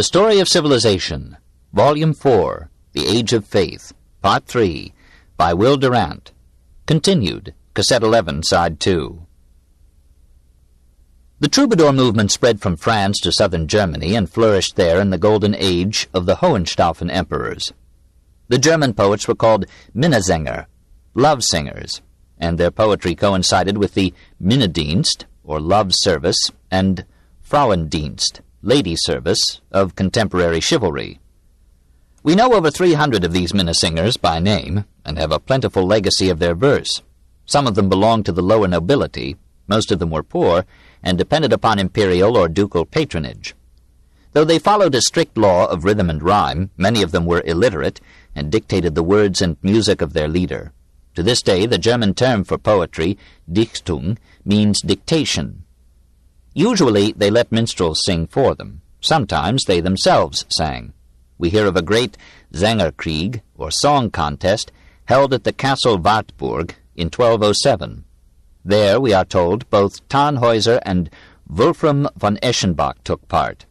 The Story of Civilization, Volume 4, The Age of Faith, Part 3, by Will Durant. Continued, Cassette 11, Side 2. The troubadour movement spread from France to southern Germany and flourished there in the golden age of the Hohenstaufen emperors. The German poets were called minnesinger, love singers, and their poetry coincided with the Minnedienst, or love service, and Frauendienst, lady service, of contemporary chivalry. We know over 300 of these minnesingers by name, and have a plentiful legacy of their verse. Some of them belonged to the lower nobility, most of them were poor, and depended upon imperial or ducal patronage. Though they followed a strict law of rhythm and rhyme, many of them were illiterate, and dictated the words and music of their leader. To this day, the German term for poetry, Dichtung, means dictation. Usually, they let minstrels sing for them. Sometimes they themselves sang. We hear of a great Sängerkrieg, or song contest, held at the Castle Wartburg in 1207. There, we are told, both Tannhäuser and Wolfram von Eschenbach took part.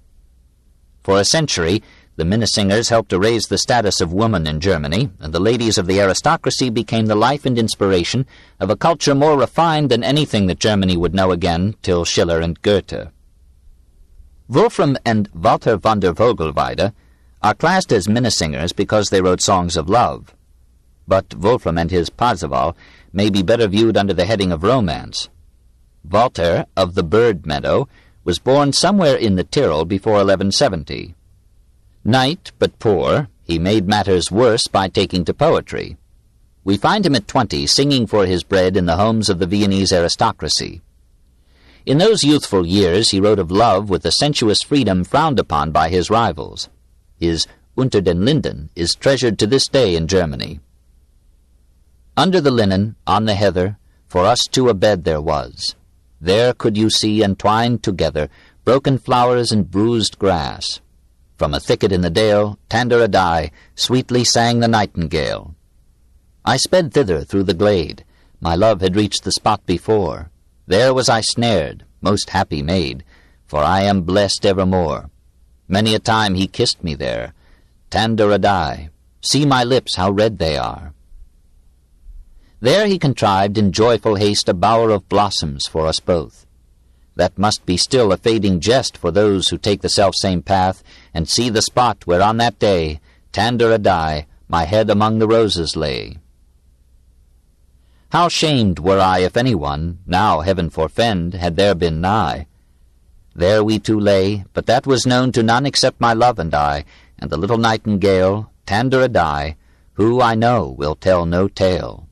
For a century, the minnesingers helped to raise the status of woman in Germany, and the ladies of the aristocracy became the life and inspiration of a culture more refined than anything that Germany would know again till Schiller and Goethe. Wolfram and Walther von der Vogelweide are classed as minnesingers because they wrote songs of love. But Wolfram and his Parzival may be better viewed under the heading of romance. Walther, of the Bird Meadow, was born somewhere in the Tyrol before 1170. Knight, but poor, he made matters worse by taking to poetry. We find him at 20 singing for his bread in the homes of the Viennese aristocracy. In those youthful years he wrote of love with the sensuous freedom frowned upon by his rivals. His Unter den Linden is treasured to this day in Germany. Under the linen, on the heather, for us two a bed there was. There could you see entwined together broken flowers and bruised grass. From a thicket in the dale, Tandaradai, sweetly sang the nightingale. I sped thither through the glade. My love had reached the spot before. There was I snared, most happy maid, for I am blessed evermore. Many a time he kissed me there. Tandaradai, see my lips how red they are. There he contrived in joyful haste a bower of blossoms for us both. That must be still a fading jest for those who take the selfsame path and see the spot where on that day, Tandaradai, my head among the roses lay. How shamed were I if anyone, now heaven forfend, had there been nigh. There we two lay, but that was known to none except my love and I, and the little nightingale, Tandaradai, who, I know, will tell no tale.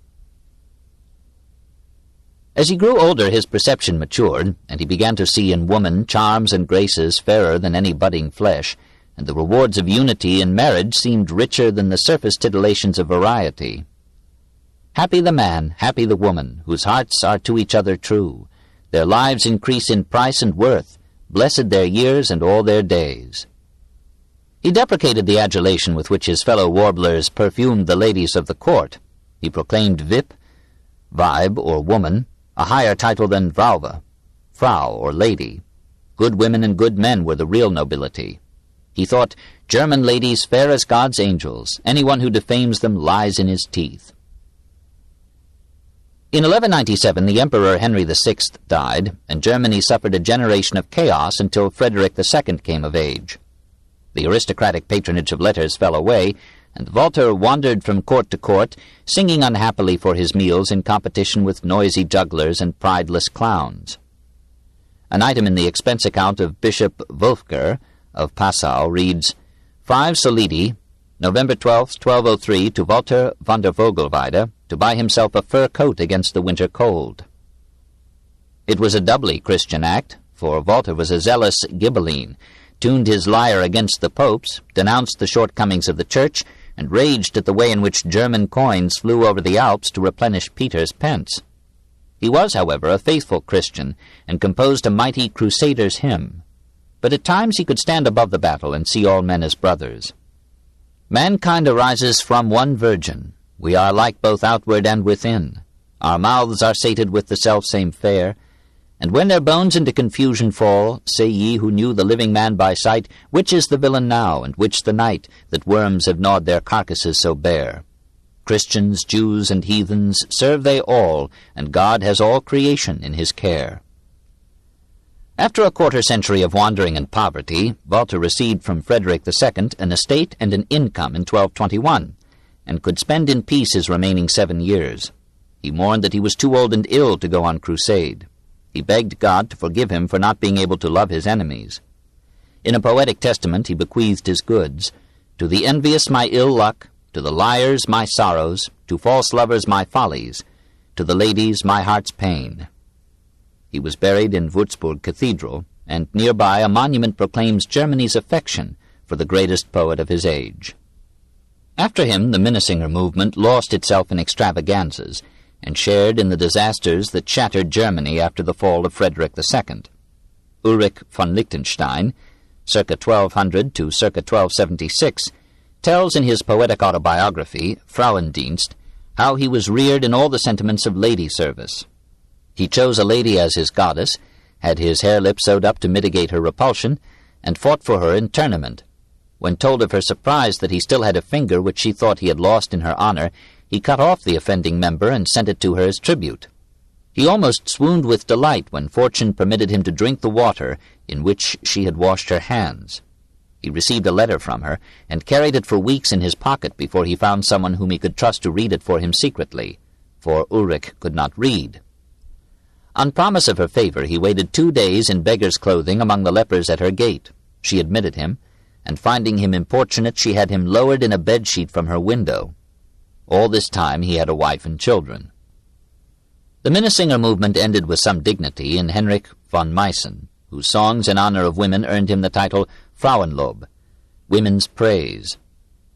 As he grew older, his perception matured, and he began to see in woman charms and graces fairer than any budding flesh, and the rewards of unity in marriage seemed richer than the surface titillations of variety. Happy the man, happy the woman, whose hearts are to each other true. Their lives increase in price and worth, blessed their years and all their days. He deprecated the adulation with which his fellow warblers perfumed the ladies of the court. He proclaimed Vip, Weib, or woman, a higher title than Vrouwe, Frau, or lady. Good women and good men were the real nobility. He thought, German ladies fair as God's angels. Anyone who defames them lies in his teeth. In 1197, the Emperor Henry VI died, and Germany suffered a generation of chaos until Frederick II came of age. The aristocratic patronage of letters fell away, and Walther wandered from court to court, singing unhappily for his meals in competition with noisy jugglers and prideless clowns. An item in the expense account of Bishop Wolfger of Passau reads, 5 solidi, November 12, 1203, to Walther von der Vogelweide, to buy himself a fur coat against the winter cold. It was a doubly Christian act, for Walther was a zealous Ghibelline, tuned his lyre against the popes, denounced the shortcomings of the Church, and raged at the way in which German coins flew over the Alps to replenish Peter's pence. He was, however, a faithful Christian, and composed a mighty Crusaders' hymn. But at times he could stand above the battle and see all men as brothers. Mankind arises from one virgin. We are like both outward and within. Our mouths are sated with the selfsame fare, And when their bones into confusion fall, say ye who knew the living man by sight, which is the villain now, and which the knight, that worms have gnawed their carcasses so bare? Christians, Jews, and heathens, serve they all, and God has all creation in his care. After a quarter-century of wandering and poverty, Walther received from Frederick II an estate and an income in 1221, and could spend in peace his remaining 7 years. He mourned that he was too old and ill to go on crusade. He begged God to forgive him for not being able to love his enemies. In a poetic testament he bequeathed his goods, "To the envious my ill luck, to the liars my sorrows, to false lovers my follies, to the ladies my heart's pain." He was buried in Würzburg Cathedral, and nearby a monument proclaims Germany's affection for the greatest poet of his age. After him, the minnesinger movement lost itself in extravaganzas, and shared in the disasters that shattered Germany after the fall of Frederick II. Ulrich von Liechtenstein, circa 1200 to circa 1276, tells in his poetic autobiography, Frauendienst, how he was reared in all the sentiments of lady service. He chose a lady as his goddess, had his hare-lip sewed up to mitigate her repulsion, and fought for her in tournament. When told of her surprise that he still had a finger which she thought he had lost in her honor, he cut off the offending member and sent it to her as tribute. He almost swooned with delight when fortune permitted him to drink the water in which she had washed her hands. He received a letter from her, and carried it for weeks in his pocket before he found someone whom he could trust to read it for him secretly, for Ulrich could not read. On promise of her favor, he waited 2 days in beggar's clothing among the lepers at her gate. She admitted him, and finding him importunate, she had him lowered in a bedsheet from her window. All this time he had a wife and children. The minnesinger movement ended with some dignity in Henrik von Meissen, whose songs in honor of women earned him the title Frauenlob, women's praise.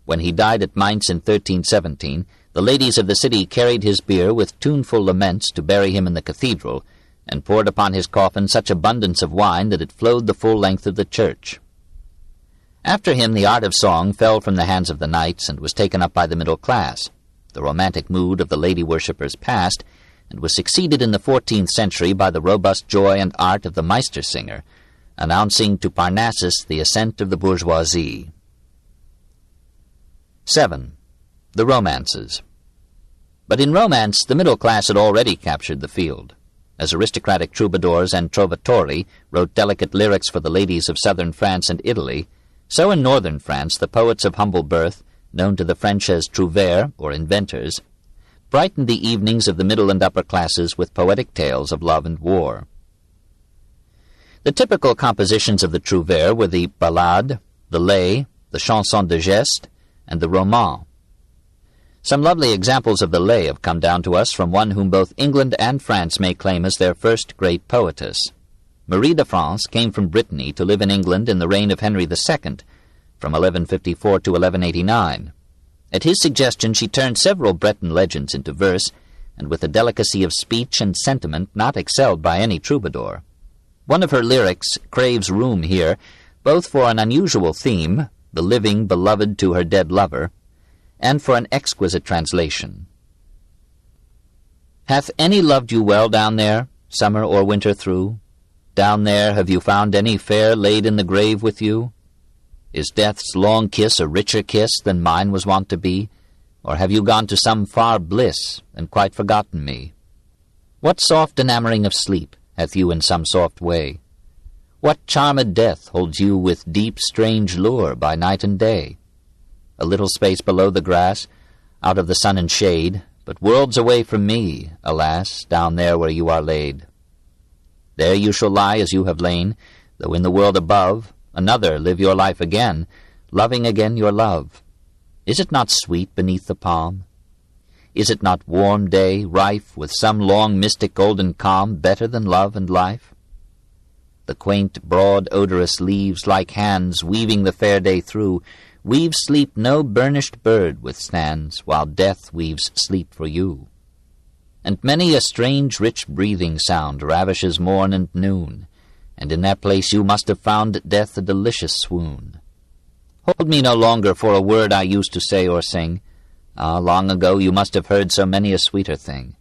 When he died at Mainz in 1317, the ladies of the city carried his bier with tuneful laments to bury him in the cathedral, and poured upon his coffin such abundance of wine that it flowed the full length of the church. After him the art of song fell from the hands of the knights and was taken up by the middle class. The romantic mood of the lady worshippers passed, and was succeeded in the 14th century by the robust joy and art of the Meistersinger, announcing to Parnassus the ascent of the bourgeoisie. 7. The Romances. But in romance the middle class had already captured the field. As aristocratic troubadours and trovatori wrote delicate lyrics for the ladies of southern France and Italy, so in northern France the poets of humble birth, known to the French as trouvères, or inventors, brightened the evenings of the middle and upper classes with poetic tales of love and war. The typical compositions of the trouvère were the ballade, the lay, the chanson de geste, and the roman. Some lovely examples of the lay have come down to us from one whom both England and France may claim as their first great poetess. Marie de France came from Brittany to live in England in the reign of Henry II, from 1154 to 1189. At his suggestion she turned several Breton legends into verse, and with a delicacy of speech and sentiment not excelled by any troubadour. One of her lyrics craves room here, both for an unusual theme, the living beloved to her dead lover, and for an exquisite translation. Hath any loved you well down there, summer or winter through? Down there have you found any fair laid in the grave with you? Is death's long kiss a richer kiss than mine was wont to be? Or have you gone to some far bliss, and quite forgotten me? What soft enamoring of sleep hath you in some soft way? What charmed death holds you with deep strange lure by night and day? A little space below the grass, out of the sun and shade, but worlds away from me, alas, down there where you are laid. There you shall lie as you have lain, though in the world above, another live your life again, loving again your love. Is it not sweet beneath the palm? Is it not warm day, rife with some long mystic golden calm, better than love and life? The quaint, broad, odorous leaves, like hands weaving the fair day through, weave sleep no burnished bird withstands, while death weaves sleep for you. And many a strange, rich breathing sound ravishes morn and noon, and in that place you must have found death a delicious swoon. Hold me no longer for a word I used to say or sing. Ah, long ago you must have heard so many a sweeter thing.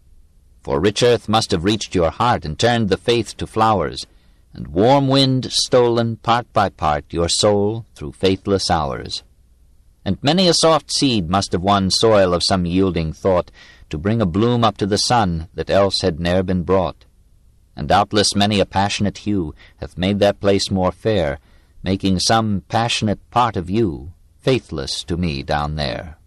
For rich earth must have reached your heart and turned the faith to flowers, and warm wind stolen part by part your soul through faithless hours. And many a soft seed must have won soil of some yielding thought to bring a bloom up to the sun that else had ne'er been brought. And doubtless many a passionate hue hath made that place more fair, making some passionate part of you faithless to me down there.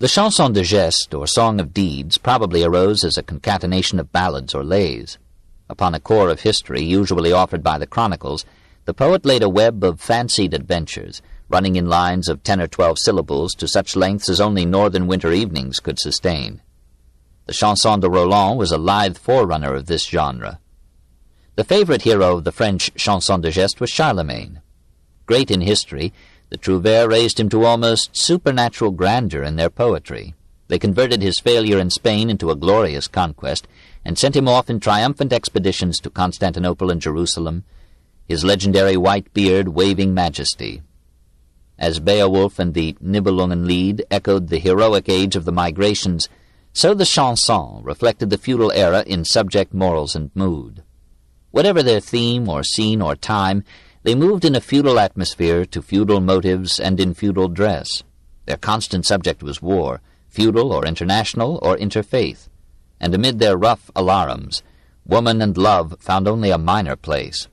The chanson de geste, or song of deeds, probably arose as a concatenation of ballads or lays. Upon a core of history, usually offered by the chronicles, the poet laid a web of fancied adventures, running in lines of 10 or 12 syllables to such lengths as only northern winter evenings could sustain. The chanson de Roland was a lithe forerunner of this genre. The favorite hero of the French chanson de geste was Charlemagne. Great in history, the trouvères raised him to almost supernatural grandeur in their poetry. They converted his failure in Spain into a glorious conquest, and sent him off in triumphant expeditions to Constantinople and Jerusalem, his legendary white beard waving majesty. As Beowulf and the Nibelungenlied echoed the heroic age of the migrations, so the chanson reflected the feudal era in subject, morals, and mood. Whatever their theme or scene or time, they moved in a feudal atmosphere to feudal motives and in feudal dress. Their constant subject was war, feudal or international or interfaith, and amid their rough alarums, woman and love found only a minor place.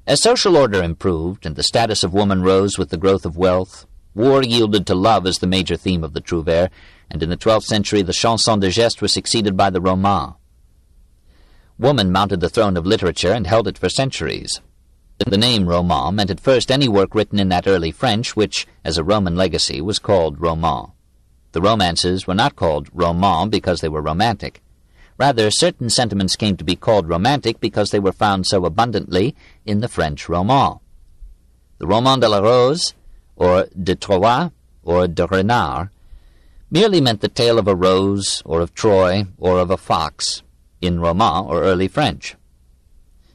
As social order improved and the status of woman rose with the growth of wealth, war yielded to love as the major theme of the trouvère, and in the 12th century the chanson de geste was succeeded by the roman. Woman mounted the throne of literature and held it for centuries. The name roman meant at first any work written in that early French which, as a Roman legacy, was called roman. The romances were not called romans because they were romantic. Rather, certain sentiments came to be called romantic because they were found so abundantly in the French roman. The roman de la Rose, or de Troyes, or de Renard, merely meant the tale of a rose, or of Troy, or of a fox, in roman or early French.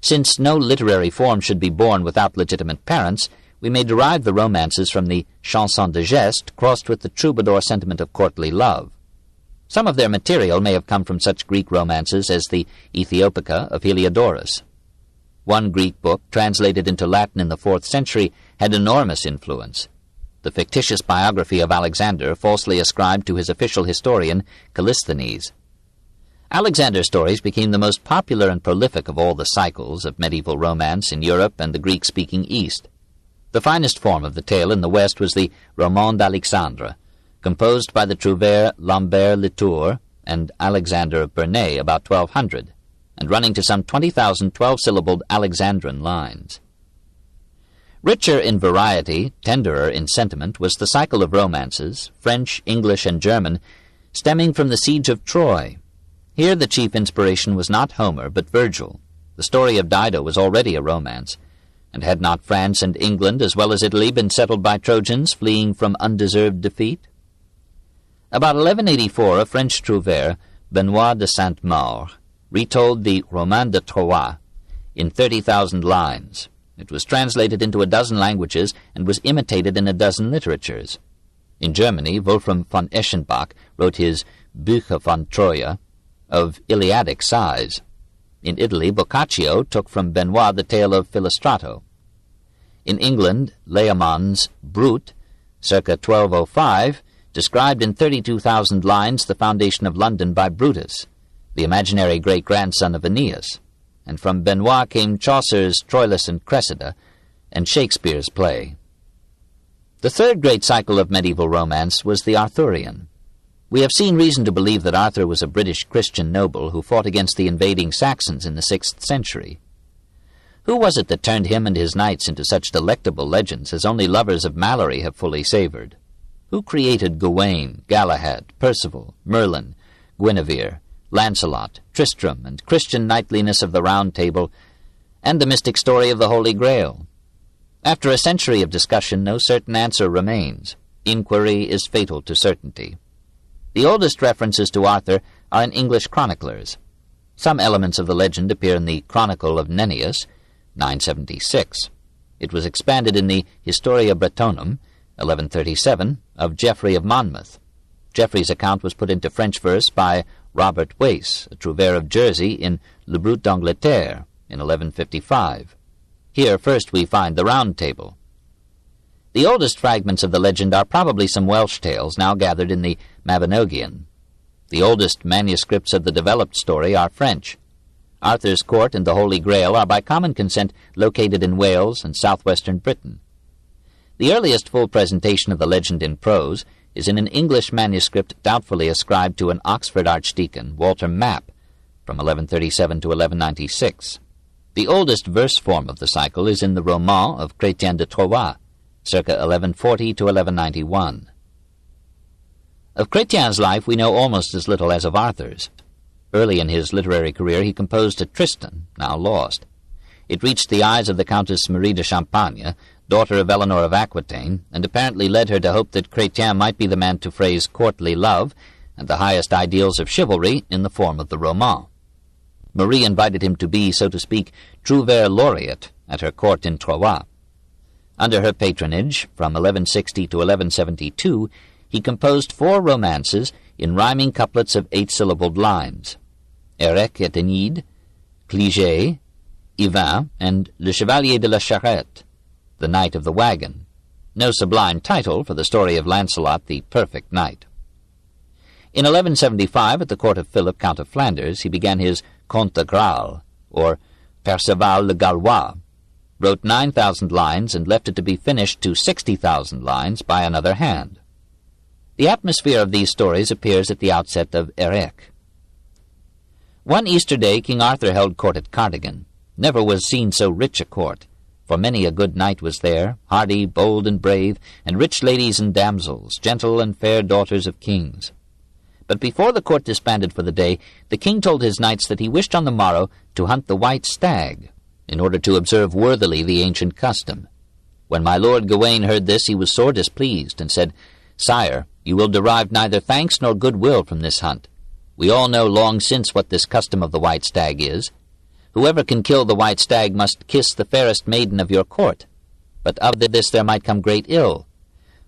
Since no literary form should be born without legitimate parents, we may derive the romances from the chanson de geste crossed with the troubadour sentiment of courtly love. Some of their material may have come from such Greek romances as the Ethiopica of Heliodorus. One Greek book, translated into Latin in the 4th century, had enormous influence. The fictitious biography of Alexander falsely ascribed to his official historian, Callisthenes. Alexander's stories became the most popular and prolific of all the cycles of medieval romance in Europe and the Greek-speaking East. The finest form of the tale in the West was the Roman d'Alexandre, composed by the trouvère Lambert Latour and Alexander of Bernay about 1200, and running to some 20,000 12-syllabled Alexandrine lines. Richer in variety, tenderer in sentiment, was the cycle of romances, French, English, and German, stemming from the siege of Troy. Here the chief inspiration was not Homer, but Virgil. The story of Dido was already a romance, and had not France and England, as well as Italy, been settled by Trojans fleeing from undeserved defeat? About 1184, a French trouvère, Benoit de Saint-Maur, retold the Roman de Troyes in 30,000 lines. It was translated into a dozen languages and was imitated in a dozen literatures. In Germany, Wolfram von Eschenbach wrote his Bücher von Troje, of Iliadic size. In Italy, Boccaccio took from Benoit the tale of Philostrato. In England, Layamon's Brut, circa 1205, described in 32,000 lines the foundation of London by Brutus, the imaginary great-grandson of Aeneas, and from Benoit came Chaucer's Troilus and Cressida, and Shakespeare's play. The third great cycle of medieval romance was the Arthurian. We have seen reason to believe that Arthur was a British Christian noble who fought against the invading Saxons in the 6th century. Who was it that turned him and his knights into such delectable legends as only lovers of Malory have fully savored? Who created Gawain, Galahad, Percival, Merlin, Guinevere, Lancelot, Tristram, and Christian knightliness of the Round Table, and the mystic story of the Holy Grail? After a century of discussion, no certain answer remains. Inquiry is fatal to certainty. The oldest references to Arthur are in English chroniclers. Some elements of the legend appear in the Chronicle of Nennius, 976. It was expanded in the Historia Bretonum, 1137, of Geoffrey of Monmouth. Geoffrey's account was put into French verse by Robert Wace, a trouvère of Jersey, in Le Brut d'Angleterre in 1155. Here first we find the Round Table. The oldest fragments of the legend are probably some Welsh tales now gathered in the Mabinogion. The oldest manuscripts of the developed story are French. Arthur's court and the Holy Grail are by common consent located in Wales and southwestern Britain. The earliest full presentation of the legend in prose is in an English manuscript doubtfully ascribed to an Oxford archdeacon, Walther Map, from 1137 to 1196. The oldest verse form of the cycle is in the Roman of Chrétien de Troyes, circa 1140 to 1191. Of Chrétien's life we know almost as little as of Arthur's. Early in his literary career he composed a Tristan, now lost. It reached the eyes of the Countess Marie de Champagne, daughter of Eleanor of Aquitaine, and apparently led her to hope that Chrétien might be the man to phrase courtly love and the highest ideals of chivalry in the form of the roman. Marie invited him to be, so to speak, trouvère laureate at her court in Troyes. Under her patronage, from 1160 to 1172, he composed 4 romances in rhyming couplets of 8-syllabled lines: Erec et Enide, Cligé, Yvain, and Le Chevalier de la Charrette, the Knight of the Wagon, no sublime title for the story of Lancelot, the perfect knight. In 1175, at the court of Philip, Count of Flanders, he began his Conte de Graal, or Perceval le Gallois, wrote 9,000 lines, and left it to be finished to 60,000 lines by another hand. The atmosphere of these stories appears at the outset of Erec. One Easter day King Arthur held court at Cardigan. Never was seen so rich a court, for many a good knight was there, hardy, bold, and brave, and rich ladies and damsels, gentle and fair daughters of kings. But before the court disbanded for the day, the king told his knights that he wished on the morrow to hunt the white stag, in order to observe worthily the ancient custom. When my lord Gawain heard this, he was sore displeased, and said, "Sire, you will derive neither thanks nor goodwill from this hunt. We all know long since what this custom of the white stag is. Whoever can kill the white stag must kiss the fairest maiden of your court. But of this there might come great ill.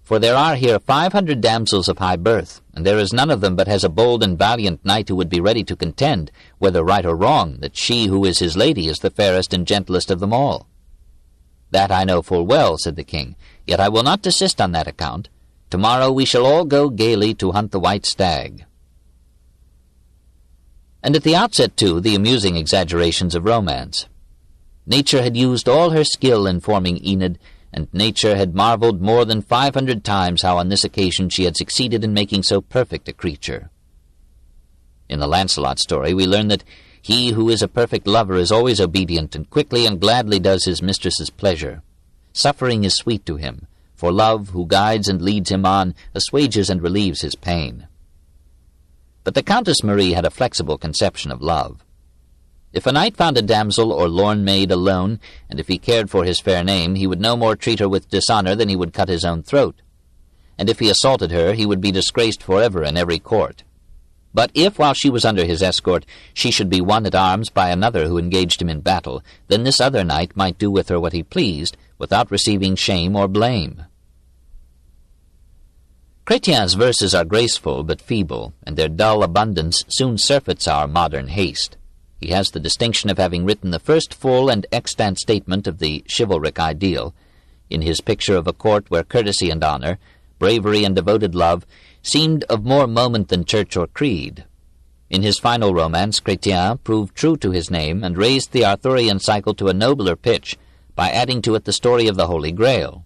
For there are here 500 damsels of high birth, and there is none of them but has a bold and valiant knight who would be ready to contend, whether right or wrong, that she who is his lady is the fairest and gentlest of them all." "That I know full well," said the king, "yet I will not desist on that account. Tomorrow we shall all go gaily to hunt the white stag." And at the outset, too, the amusing exaggerations of romance. Nature had used all her skill in forming Enid, and Nature had marveled more than 500 times how on this occasion she had succeeded in making so perfect a creature. In the Lancelot story we learn that he who is a perfect lover is always obedient, and quickly and gladly does his mistress's pleasure. Suffering is sweet to him, for love, who guides and leads him on, assuages and relieves his pain. But the Countess Marie had a flexible conception of love. If a knight found a damsel or lorn maid alone, and if he cared for his fair name, he would no more treat her with dishonor than he would cut his own throat. And if he assaulted her, he would be disgraced forever in every court. But if, while she was under his escort, she should be won at arms by another who engaged him in battle, then this other knight might do with her what he pleased, without receiving shame or blame. Chrétien's verses are graceful but feeble, and their dull abundance soon surfeits our modern haste. He has the distinction of having written the first full and extant statement of the chivalric ideal, in his picture of a court where courtesy and honor, bravery and devoted love, seemed of more moment than church or creed. In his final romance, Chrétien proved true to his name and raised the Arthurian cycle to a nobler pitch by adding to it the story of the Holy Grail.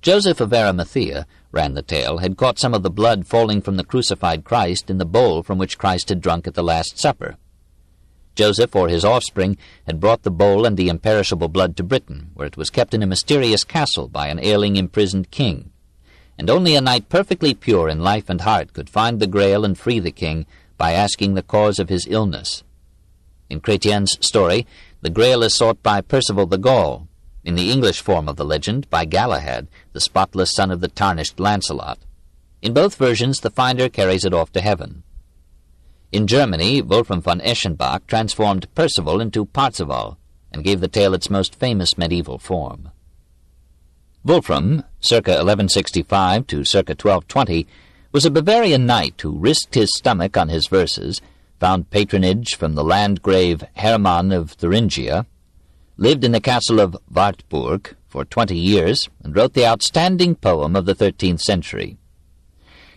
Joseph of Arimathea, ran the tale, had caught some of the blood falling from the crucified Christ in the bowl from which Christ had drunk at the Last Supper. Joseph, or his offspring, had brought the bowl and the imperishable blood to Britain, where it was kept in a mysterious castle by an ailing imprisoned king. And only a knight perfectly pure in life and heart could find the Grail and free the king by asking the cause of his illness. In Chrétien's story, the Grail is sought by Percival the Gaul. In the English form of the legend, by Galahad, the spotless son of the tarnished Lancelot. In both versions, the finder carries it off to heaven. In Germany, Wolfram von Eschenbach transformed Percival into Parzival, and gave the tale its most famous medieval form. Wolfram, circa 1165 to circa 1220, was a Bavarian knight who risked his stomach on his verses, found patronage from the landgrave Hartmann of Thuringia, lived in the castle of Wartburg for 20 years, and wrote the outstanding poem of the 13th century.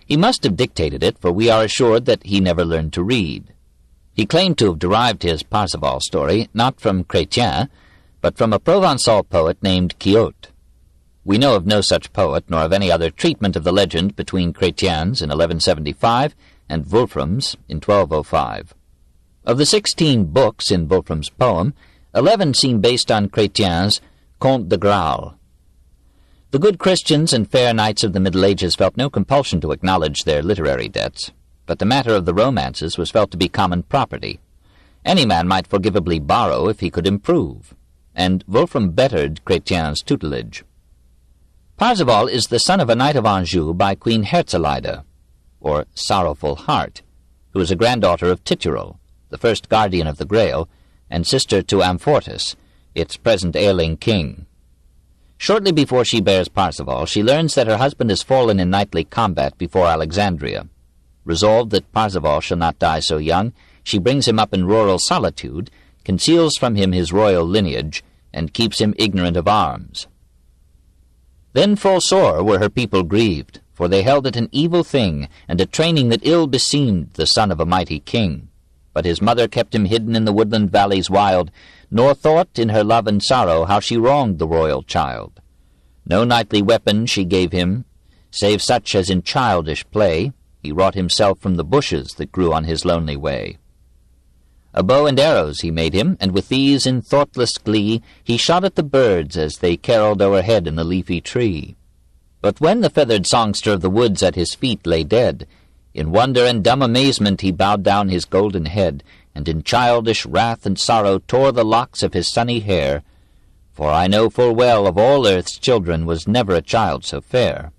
He must have dictated it, for we are assured that he never learned to read. He claimed to have derived his Parzival story not from Chrétien, but from a Provençal poet named Quixote. We know of no such poet, nor of any other treatment of the legend between Chrétien's in 1175 and Wolfram's in 1205. Of the 16 books in Wolfram's poem, 11 seem based on Chrétien's Conte de Graal. The good Christians and fair knights of the Middle Ages felt no compulsion to acknowledge their literary debts, but the matter of the romances was felt to be common property. Any man might forgivably borrow if he could improve, and Wolfram bettered Chrétien's tutelage. Parzival is the son of a knight of Anjou by Queen Herzeleide, or Sorrowful Heart, who is a granddaughter of Titurel, the first guardian of the Grail, and sister to Amfortas, its present ailing king. Shortly before she bears Parzival, she learns that her husband has fallen in knightly combat before Alexandria. Resolved that Parzival shall not die so young, she brings him up in rural solitude, conceals from him his royal lineage, and keeps him ignorant of arms. Then full sore were her people grieved, for they held it an evil thing, and a training that ill beseemed the son of a mighty king. But his mother kept him hidden in the woodland valleys wild, nor thought in her love and sorrow how she wronged the royal child. No knightly weapon she gave him, save such as in childish play he wrought himself from the bushes that grew on his lonely way. A bow and arrows he made him, and with these in thoughtless glee he shot at the birds as they carolled o'erhead in the leafy tree. But when the feathered songster of the woods at his feet lay dead, in wonder and dumb amazement he bowed down his golden head, and in childish wrath and sorrow tore the locks of his sunny hair, for I know full well of all earth's children was never a child so fair.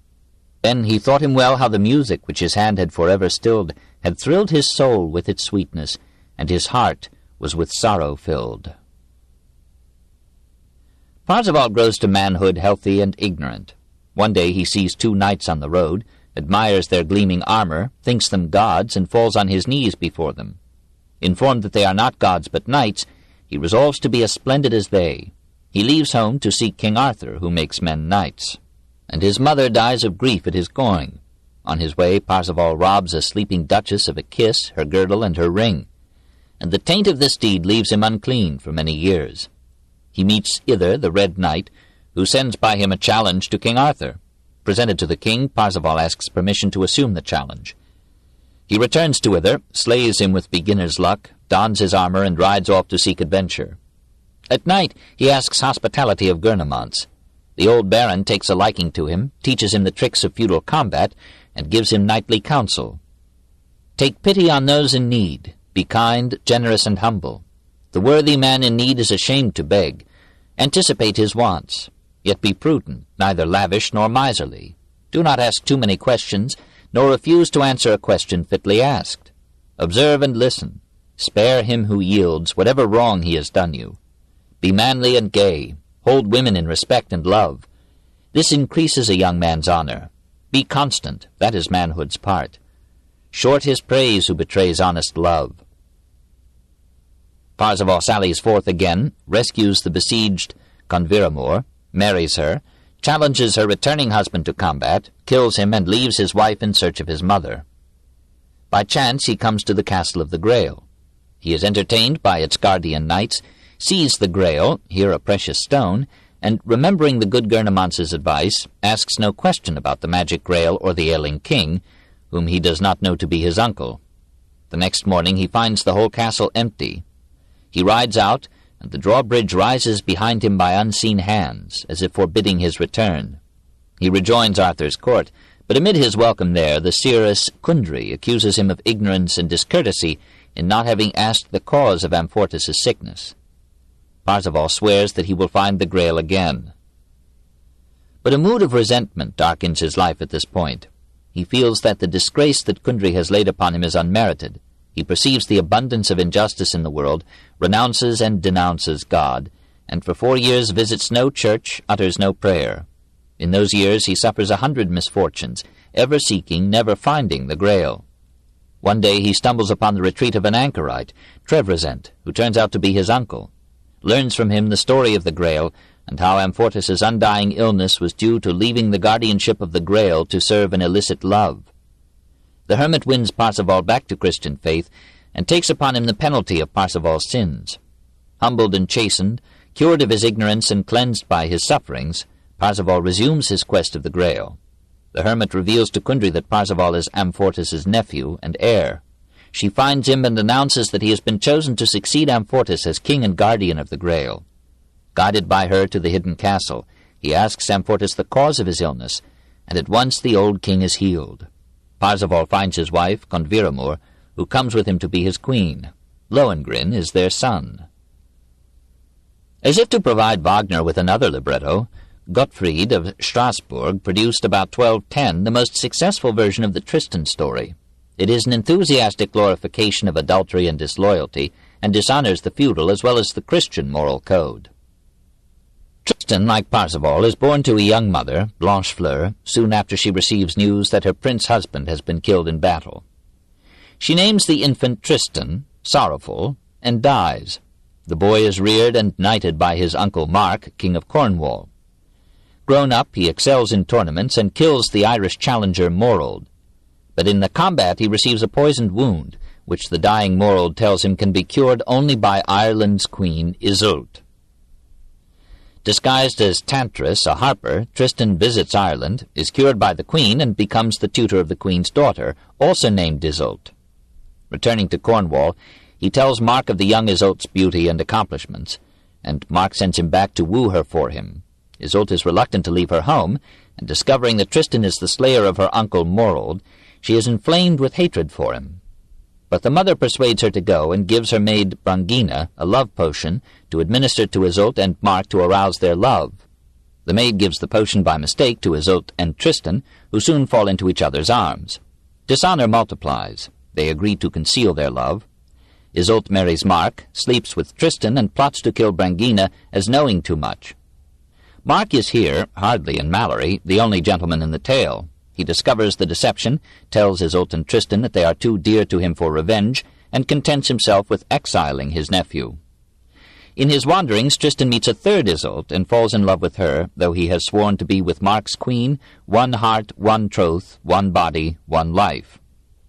Then he thought him well how the music which his hand had forever stilled had thrilled his soul with its sweetness, and his heart was with sorrow filled. Parzival grows to manhood healthy and ignorant. One day he sees 2 knights on the road, admires their gleaming armor, thinks them gods, and falls on his knees before them. Informed that they are not gods but knights, he resolves to be as splendid as they. He leaves home to seek King Arthur, who makes men knights, and his mother dies of grief at his going. On his way Parzival robs a sleeping duchess of a kiss, her girdle, and her ring, and the taint of this deed leaves him unclean for many years. He meets Ither, the Red Knight, who sends by him a challenge to King Arthur. Presented to the king, Parzival asks permission to assume the challenge. He returns to Ither, slays him with beginner's luck, dons his armor, and rides off to seek adventure. At night he asks hospitality of Gurnemanz. The old baron takes a liking to him, teaches him the tricks of feudal combat, and gives him knightly counsel. Take pity on those in need. Be kind, generous, and humble. The worthy man in need is ashamed to beg. Anticipate his wants. Yet be prudent, neither lavish nor miserly. Do not ask too many questions, nor refuse to answer a question fitly asked. Observe and listen. Spare him who yields, whatever wrong he has done you. Be manly and gay. Hold women in respect and love. This increases a young man's honor. Be constant, that is manhood's part. Short his praise who betrays honest love. Parzival sallies forth again, rescues the besieged Conviramur, marries her, challenges her returning husband to combat, kills him, and leaves his wife in search of his mother. By chance he comes to the castle of the Grail. He is entertained by its guardian knights, sees the Grail, here a precious stone, and, remembering the good Gurnemanz's advice, asks no question about the magic Grail or the ailing king, whom he does not know to be his uncle. The next morning he finds the whole castle empty. He rides out, and the drawbridge rises behind him by unseen hands, as if forbidding his return. He rejoins Arthur's court, but amid his welcome there the seeress Kundry accuses him of ignorance and discourtesy in not having asked the cause of Amfortas' sickness. Parzival swears that he will find the Grail again. But a mood of resentment darkens his life at this point. He feels that the disgrace that Kundry has laid upon him is unmerited. He perceives the abundance of injustice in the world, renounces and denounces God, and for 4 years visits no church, utters no prayer. In those years he suffers 100 misfortunes, ever seeking, never finding the Grail. One day he stumbles upon the retreat of an anchorite, Trevisan, who turns out to be his uncle, learns from him the story of the Grail, and how Amfortas's undying illness was due to leaving the guardianship of the Grail to serve an illicit love. The hermit wins Parzival back to Christian faith, and takes upon him the penalty of Parzival's sins. Humbled and chastened, cured of his ignorance and cleansed by his sufferings, Parzival resumes his quest of the Grail. The hermit reveals to Kundry that Parzival is Amfortas's nephew and heir. She finds him and announces that he has been chosen to succeed Amfortas as king and guardian of the Grail. Guided by her to the hidden castle, he asks Amfortas the cause of his illness, and at once the old king is healed. Parzival finds his wife, Conviramur, who comes with him to be his queen. Lohengrin is their son. As if to provide Wagner with another libretto, Gottfried of Strasbourg produced about 1210 the most successful version of the Tristan story. It is an enthusiastic glorification of adultery and disloyalty, and dishonors the feudal as well as the Christian moral code. Tristan, like Parzival, is born to a young mother, Blanchefleur, soon after she receives news that her prince husband has been killed in battle. She names the infant Tristan, sorrowful, and dies. The boy is reared and knighted by his uncle Mark, king of Cornwall. Grown up, he excels in tournaments and kills the Irish challenger Morold. But in the combat he receives a poisoned wound, which the dying Morold tells him can be cured only by Ireland's queen Iseult. Disguised as Tantris, a harper, Tristan visits Ireland, is cured by the queen, and becomes the tutor of the queen's daughter, also named Iseult. Returning to Cornwall, he tells Mark of the young Iseult's beauty and accomplishments, and Mark sends him back to woo her for him. Iseult is reluctant to leave her home, and discovering that Tristan is the slayer of her uncle Morold, she is inflamed with hatred for him. But the mother persuades her to go and gives her maid Brangina a love potion to administer to Iseult and Mark to arouse their love. The maid gives the potion by mistake to Iseult and Tristan, who soon fall into each other's arms. Dishonor multiplies. They agree to conceal their love. Iseult marries Mark, sleeps with Tristan, and plots to kill Brangina as knowing too much. Mark is here, hardly in Mallory, the only gentleman in the tale. He discovers the deception, tells Iseult and Tristan that they are too dear to him for revenge, and contents himself with exiling his nephew. In his wanderings, Tristan meets a third Iseult and falls in love with her, though he has sworn to be with Mark's queen, one heart, one troth, one body, one life.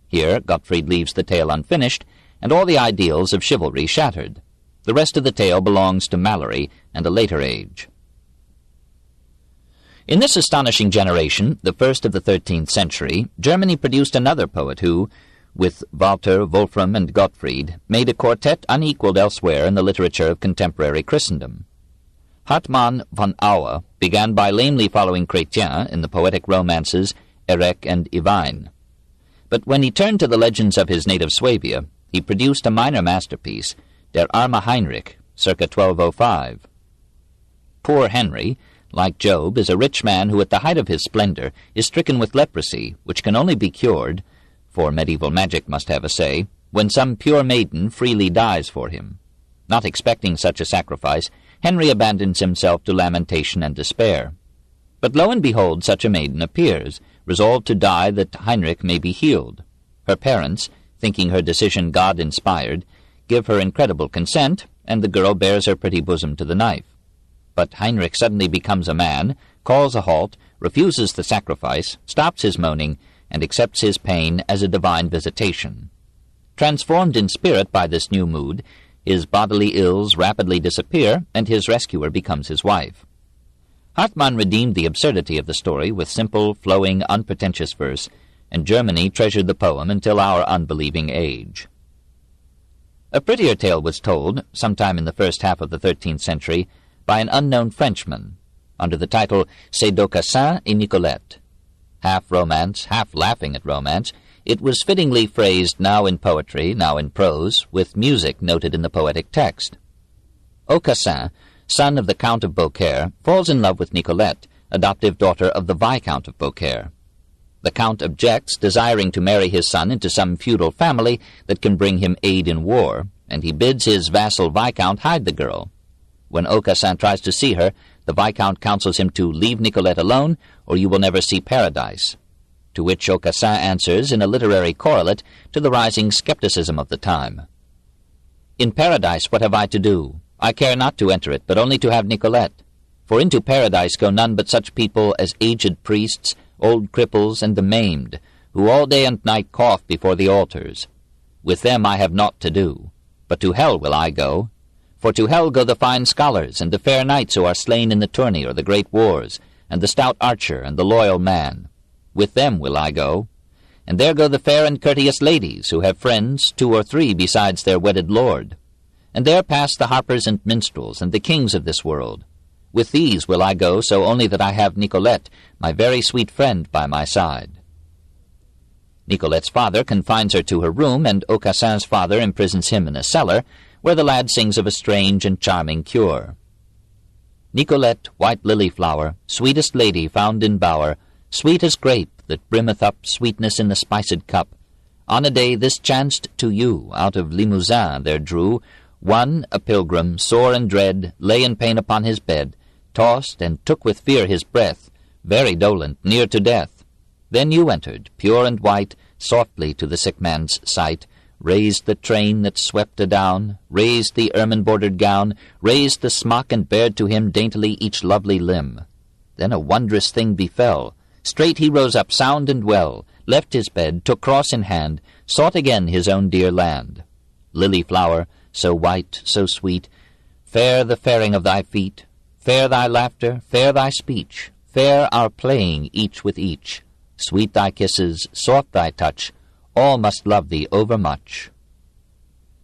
Here Gottfried leaves the tale unfinished, and all the ideals of chivalry shattered. The rest of the tale belongs to Mallory and a later age. In this astonishing generation, the first of the 13th century, Germany produced another poet who, with Walther, Wolfram, and Gottfried, made a quartet unequaled elsewhere in the literature of contemporary Christendom. Hartmann von Aue began by lamely following Chrétien in the poetic romances Erec and Iwein. But when he turned to the legends of his native Swabia, he produced a minor masterpiece, Der arme Heinrich, circa 1205. Poor Henry, like Job, is a rich man who at the height of his splendor is stricken with leprosy, which can only be cured, for medieval magic must have a say, when some pure maiden freely dies for him. Not expecting such a sacrifice, Henry abandons himself to lamentation and despair. But lo and behold, such a maiden appears, resolved to die that Heinrich may be healed. Her parents, thinking her decision God-inspired, give her incredible consent, and the girl bears her pretty bosom to the knife. But Heinrich suddenly becomes a man, calls a halt, refuses the sacrifice, stops his moaning, and accepts his pain as a divine visitation. Transformed in spirit by this new mood, his bodily ills rapidly disappear, and his rescuer becomes his wife. Hartmann redeemed the absurdity of the story with simple, flowing, unpretentious verse, and Germany treasured the poem until our unbelieving age. A prettier tale was told, sometime in the first half of the 13th century, by an unknown Frenchman, under the title C'est d'Aucassin and Nicolette. Half romance, half laughing at romance, it was fittingly phrased now in poetry, now in prose, with music noted in the poetic text. Aucassin, son of the Count of Beaucaire, falls in love with Nicolette, adoptive daughter of the Viscount of Beaucaire. The Count objects, desiring to marry his son into some feudal family that can bring him aid in war, and he bids his vassal Viscount hide the girl. When Aucassin tries to see her, The Viscount counsels him to leave Nicolette alone, or you will never see paradise. To which Aucassin answers in a literary correlate to the rising skepticism of the time. In paradise what have I to do? I care not to enter it, but only to have Nicolette. For into paradise go none but such people as aged priests, old cripples, and the maimed, who all day and night cough before the altars. With them I have naught to do. But to hell will I go. For to hell go the fine scholars, and the fair knights who are slain in the tourney or the great wars, and the stout archer and the loyal man. With them will I go. And there go the fair and courteous ladies, who have friends, 2 or 3 besides their wedded lord. And there pass the harpers and minstrels, and the kings of this world. With these will I go, so only that I have Nicolette, my very sweet friend, by my side. Nicolette's father confines her to her room, and Aucassin's father imprisons him in a cellar, where the lad sings of a strange and charming cure. Nicolette, white lily flower, sweetest lady found in bower, sweet as grape that brimmeth up sweetness in the spiced cup. On a day this chanced to you, out of Limousin there drew, one, a pilgrim, sore and dread, lay in pain upon his bed, tossed and took with fear his breath, very dolent, near to death. Then you entered, pure and white, softly to the sick man's sight, raised the train that swept adown, raised the ermine-bordered gown, raised the smock, and bared to him daintily each lovely limb. Then a wondrous thing befell. Straight he rose up sound and well, left his bed, took cross in hand, sought again his own dear land. Lily flower, so white, so sweet, fair the faring of thy feet, fair thy laughter, fair thy speech, fair our playing each with each, sweet thy kisses, soft thy touch, all must love thee overmuch.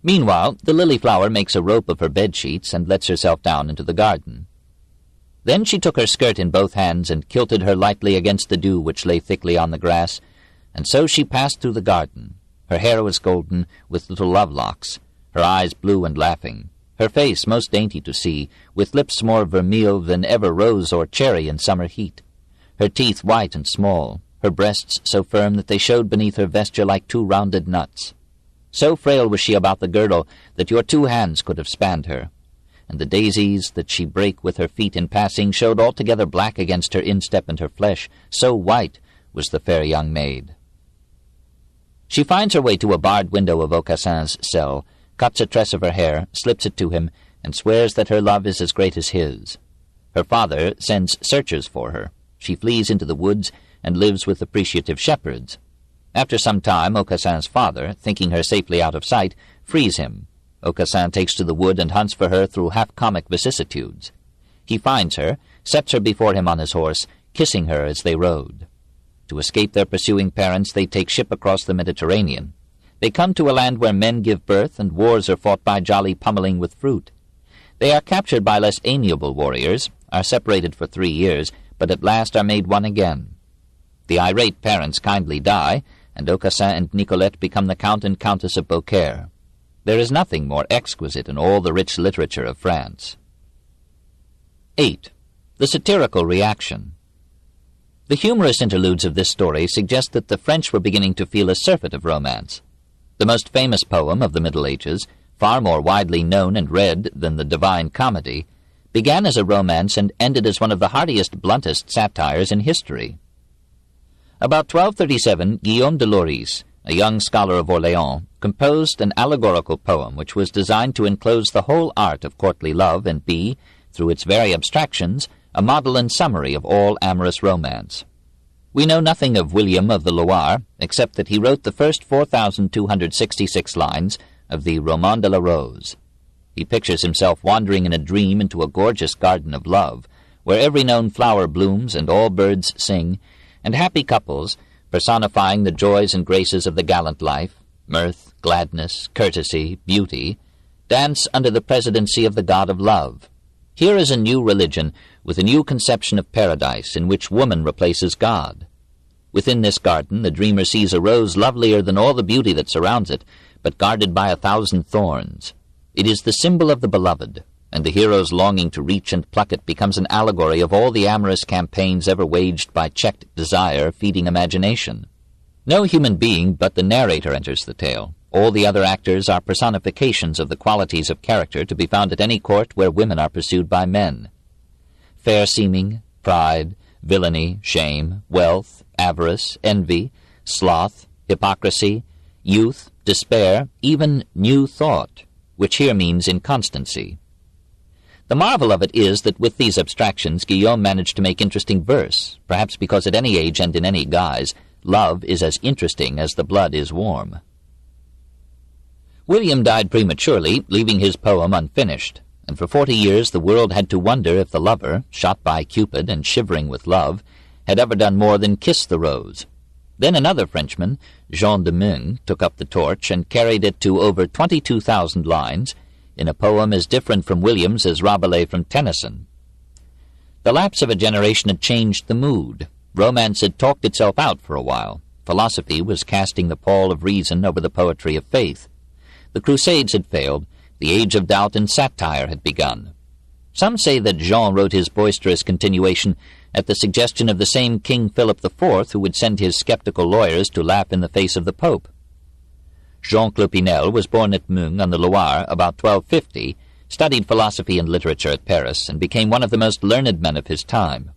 Meanwhile, the lily flower makes a rope of her bed-sheets and lets herself down into the garden. Then she took her skirt in both hands and kilted her lightly against the dew which lay thickly on the grass, and so she passed through the garden. Her hair was golden, with little love-locks, her eyes blue and laughing, her face most dainty to see, with lips more vermeil than ever rose or cherry in summer heat, her teeth white and small, her breasts so firm that they showed beneath her vesture like 2 rounded nuts. So frail was she about the girdle that your 2 hands could have spanned her, and the daisies that she brake with her feet in passing showed altogether black against her instep and her flesh, so white was the fair young maid. She finds her way to a barred window of Aucassin's cell, cuts a tress of her hair, slips it to him, and swears that her love is as great as his. Her father sends searchers for her. She flees into the woods and lives with appreciative shepherds. After some time, Aucassin's father, thinking her safely out of sight, frees him. Aucassin takes to the wood and hunts for her through half-comic vicissitudes. He finds her, sets her before him on his horse, kissing her as they rode. To escape their pursuing parents, they take ship across the Mediterranean. They come to a land where men give birth, and wars are fought by jolly pummeling with fruit. They are captured by less amiable warriors, are separated for 3 years, but at last are made one again. The irate parents kindly die, and Aucassin and Nicolette become the Count and Countess of Beaucaire. There is nothing more exquisite in all the rich literature of France. 8. The satirical reaction. The humorous interludes of this story suggest that the French were beginning to feel a surfeit of romance. The most famous poem of the Middle Ages, far more widely known and read than the Divine Comedy, began as a romance and ended as one of the heartiest, bluntest satires in history. About 1237, Guillaume de Loris, a young scholar of Orléans, composed an allegorical poem which was designed to enclose the whole art of courtly love and be, through its very abstractions, a model and summary of all amorous romance. We know nothing of William of the Loire, except that he wrote the first 4,266 lines of the Roman de la Rose. He pictures himself wandering in a dream into a gorgeous garden of love, where every known flower blooms and all birds sing, and happy couples, personifying the joys and graces of the gallant life, mirth, gladness, courtesy, beauty, dance under the presidency of the god of love. Here is a new religion with a new conception of paradise in which woman replaces God. Within this garden the dreamer sees a rose lovelier than all the beauty that surrounds it, but guarded by 1,000 thorns. It is the symbol of the beloved, and the hero's longing to reach and pluck it becomes an allegory of all the amorous campaigns ever waged by checked desire feeding imagination. No human being but the narrator enters the tale. All the other actors are personifications of the qualities of character to be found at any court where women are pursued by men. fair seeming, pride, villainy, shame, wealth, avarice, envy, sloth, hypocrisy, youth, despair, even new thought, which here means inconstancy. The marvel of it is that with these abstractions Guillaume managed to make interesting verse, perhaps because at any age and in any guise, love is as interesting as the blood is warm. William died prematurely, leaving his poem unfinished, and for 40 years the world had to wonder if the lover, shot by Cupid and shivering with love, had ever done more than kiss the rose. Then another Frenchman, Jean de Meun, took up the torch and carried it to over 22,000 lines, in a poem as different from William's as Rabelais from Tennyson. The lapse of a generation had changed the mood. Romance had talked itself out for a while. Philosophy was casting the pall of reason over the poetry of faith. The Crusades had failed. The age of doubt and satire had begun. Some say that Jean wrote his boisterous continuation at the suggestion of the same King Philip IV who would send his skeptical lawyers to laugh in the face of the Pope. Jean Clopinel was born at Meun on the Loire about 1250, studied philosophy and literature at Paris, and became one of the most learned men of his time.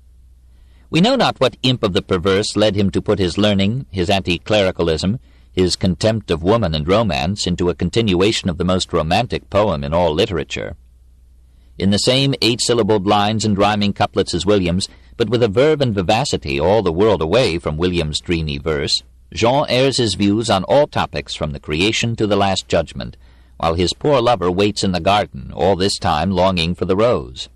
We know not what imp of the perverse led him to put his learning, his anti-clericalism, his contempt of woman and romance into a continuation of the most romantic poem in all literature. In the same 8-syllabled lines and rhyming couplets as William's, but with a verve and vivacity all the world away from William's dreamy verse, Jean airs his views on all topics from the creation to the Last Judgment, while his poor lover waits in the garden, all this time longing for the rose.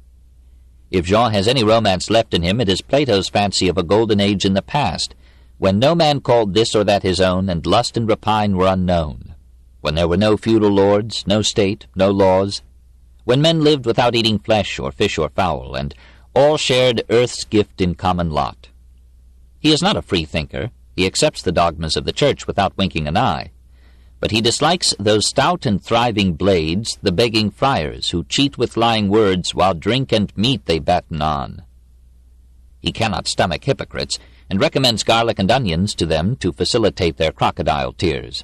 If Jean has any romance left in him, it is Plato's fancy of a golden age in the past, when no man called this or that his own, and lust and rapine were unknown, when there were no feudal lords, no state, no laws, when men lived without eating flesh or fish or fowl, and all shared earth's gift in common lot. He is not a free thinker. He accepts the dogmas of the Church without winking an eye. But he dislikes those stout and thriving blades, the begging friars, who cheat with lying words while drink and meat they batten on. He cannot stomach hypocrites, and recommends garlic and onions to them to facilitate their crocodile tears.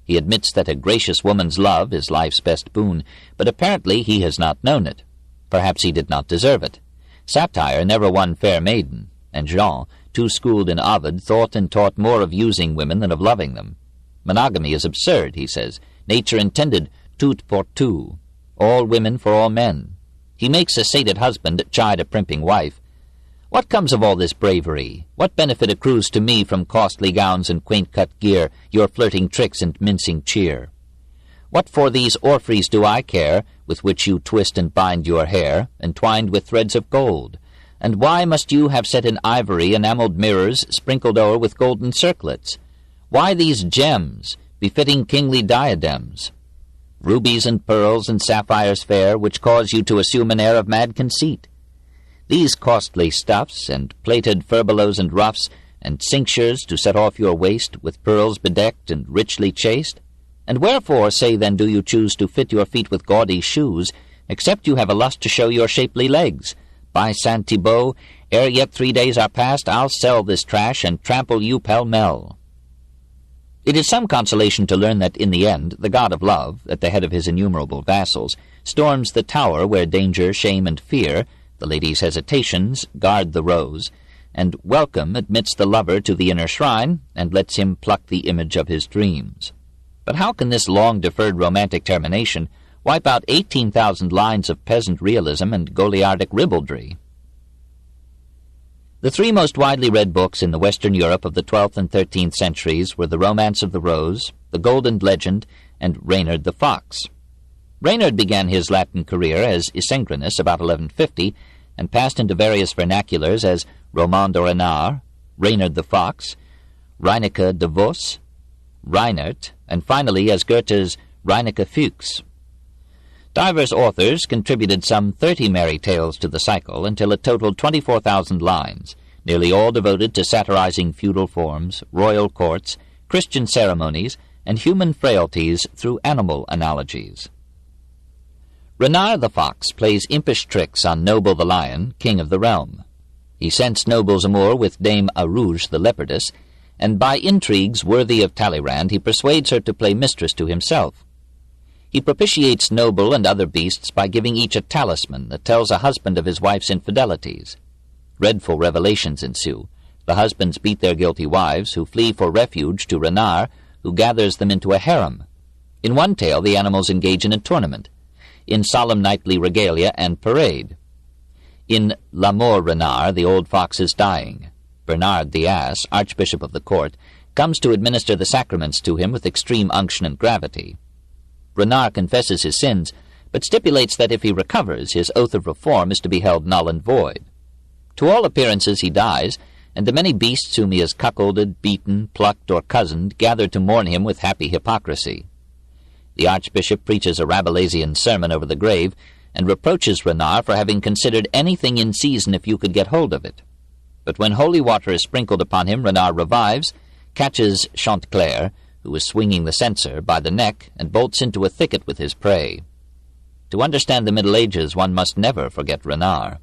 He admits that a gracious woman's love is life's best boon, but apparently he has not known it. Perhaps he did not deserve it. Satire never won fair maiden, and Jean, too schooled in Ovid, thought and taught more of using women than of loving them. Monogamy is absurd, he says. Nature intended tout pour tout, all women for all men. He makes a sated husband chide a primping wife. What comes of all this bravery? What benefit accrues to me from costly gowns and quaint-cut gear, your flirting tricks and mincing cheer? What for these orphreys do I care, with which you twist and bind your hair, entwined with threads of gold? And why must you have set in ivory enamelled mirrors sprinkled o'er with golden circlets? Why these gems, befitting kingly diadems? Rubies and pearls and sapphires fair, which cause you to assume an air of mad conceit? These costly stuffs, and plated furbelows and ruffs, and cinctures to set off your waist, with pearls bedecked and richly chased? And wherefore, say then, do you choose to fit your feet with gaudy shoes, except you have a lust to show your shapely legs? By Saint Thibaut, ere yet 3 days are past, I'll sell this trash and trample you pell-mell. It is some consolation to learn that in the end, the god of love, at the head of his innumerable vassals, storms the tower where danger, shame, and fear, the lady's hesitations, guard the rose, and welcome admits the lover to the inner shrine, and lets him pluck the image of his dreams. But how can this long-deferred romantic termination wipe out 18,000 lines of peasant realism and Goliardic ribaldry? The 3 most widely read books in the Western Europe of the 12th and 13th centuries were The Romance of the Rose, The Golden Legend, and Reynard the Fox. Reynard began his Latin career as Isengrinus about 1150, and passed into various vernaculars as Roman de Renard, Reynard the Fox, Reineke de Vos, Reinert, and finally as Goethe's Reineke Fuchs. Divers authors contributed some 30 merry tales to the cycle until it totaled 24,000 lines, nearly all devoted to satirizing feudal forms, royal courts, Christian ceremonies, and human frailties through animal analogies. Reynard the Fox plays impish tricks on Noble the Lion, king of the realm. He scents Noble's amour with Dame Arouge the leopardess, and by intrigues worthy of Talleyrand he persuades her to play mistress to himself. He propitiates noble and other beasts by giving each a talisman that tells a husband of his wife's infidelities. Dreadful revelations ensue. The husbands beat their guilty wives, who flee for refuge to Reynard, who gathers them into a harem. In one tale, the animals engage in a tournament, in solemn nightly regalia and parade. In L'Amour Reynard, the old fox is dying. Bernard the ass, archbishop of the court, comes to administer the sacraments to him with extreme unction and gravity. Reynard confesses his sins, but stipulates that if he recovers, his oath of reform is to be held null and void. To all appearances he dies, and the many beasts whom he has cuckolded, beaten, plucked, or cozened gather to mourn him with happy hypocrisy. The archbishop preaches a Rabelaisian sermon over the grave, and reproaches Reynard for having considered anything in season if you could get hold of it. But when holy water is sprinkled upon him, Reynard revives, catches Chantecler, who is swinging the censer, by the neck, and bolts into a thicket with his prey. To understand the Middle Ages, one must never forget Reynard.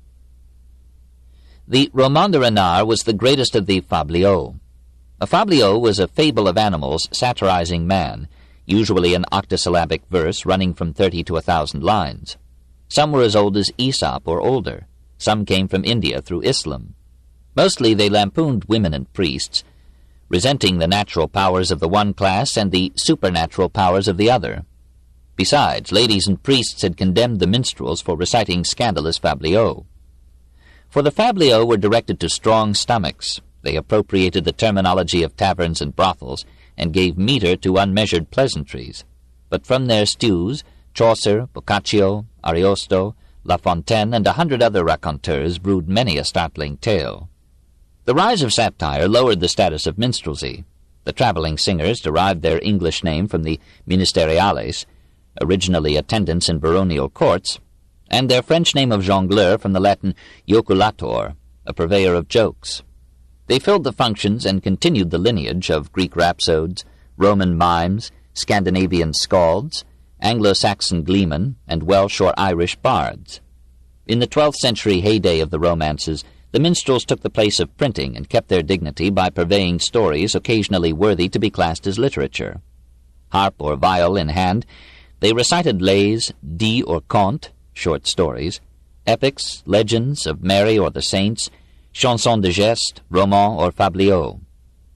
The Roman de Reynard was the greatest of the fabliaux. A fabliau was a fable of animals satirizing man, usually in octosyllabic verse running from 30 to 1,000 lines. Some were as old as Aesop or older. Some came from India through Islam. Mostly they lampooned women and priests, resenting the natural powers of the one class and the supernatural powers of the other. Besides, ladies and priests had condemned the minstrels for reciting scandalous fabliaux. For the fabliaux were directed to strong stomachs. They appropriated the terminology of taverns and brothels, and gave metre to unmeasured pleasantries. But from their stews, Chaucer, Boccaccio, Ariosto, La Fontaine, and 100 other raconteurs brewed many a startling tale. The rise of satire lowered the status of minstrelsy. The travelling singers derived their English name from the ministeriales, originally attendants in baronial courts, and their French name of jongleur from the Latin joculator, a purveyor of jokes. They filled the functions and continued the lineage of Greek rhapsodes, Roman mimes, Scandinavian skalds, Anglo-Saxon gleemen, and Welsh or Irish bards. In the 12th century heyday of the romances, the minstrels took the place of printing and kept their dignity by purveying stories occasionally worthy to be classed as literature. Harp or viol in hand, they recited lays, dis or contes, short stories, epics, legends of Mary or the saints, chansons de geste, romans or fabliaux.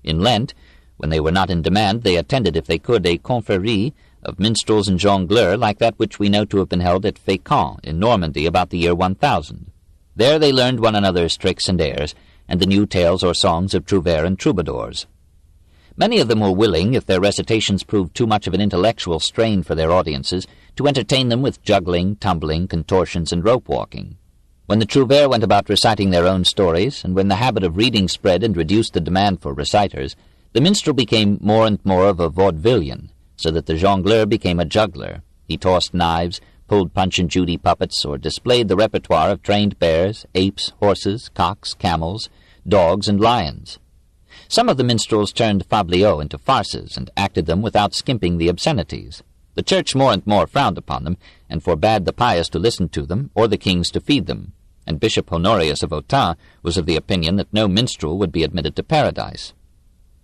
In Lent, when they were not in demand, they attended, if they could, a confrérie of minstrels and jongleurs like that which we know to have been held at Fécamp in Normandy about the year 1000. There they learned one another's tricks and airs, and the new tales or songs of trouvères and troubadours. Many of them were willing, if their recitations proved too much of an intellectual strain for their audiences, to entertain them with juggling, tumbling, contortions, and rope-walking. When the trouvères went about reciting their own stories, and when the habit of reading spread and reduced the demand for reciters, the minstrel became more and more of a vaudevillian, so that the jongleur became a juggler. He tossed knives, pulled Punch and Judy puppets, or displayed the repertoire of trained bears, apes, horses, cocks, camels, dogs, and lions. Some of the minstrels turned fabliaux into farces and acted them without skimping the obscenities. The church more and more frowned upon them, and forbade the pious to listen to them, or the kings to feed them, and Bishop Honorius of Autun was of the opinion that no minstrel would be admitted to paradise.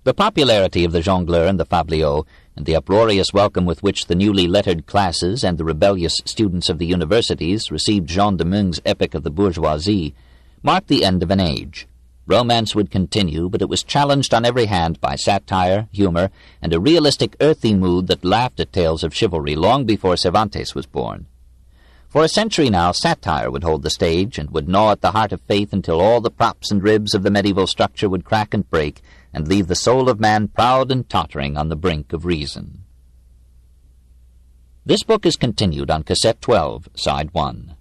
The popularity of the jongleur and the fabliaux, and the uproarious welcome with which the newly lettered classes and the rebellious students of the universities received Jean de Meun's epic of the bourgeoisie, marked the end of an age. Romance would continue, but it was challenged on every hand by satire, humor, and a realistic earthy mood that laughed at tales of chivalry long before Cervantes was born. For a century now, satire would hold the stage and would gnaw at the heart of faith until all the props and ribs of the medieval structure would crack and break and leave the soul of man proud and tottering on the brink of reason. This book is continued on Cassette 12, Side 1.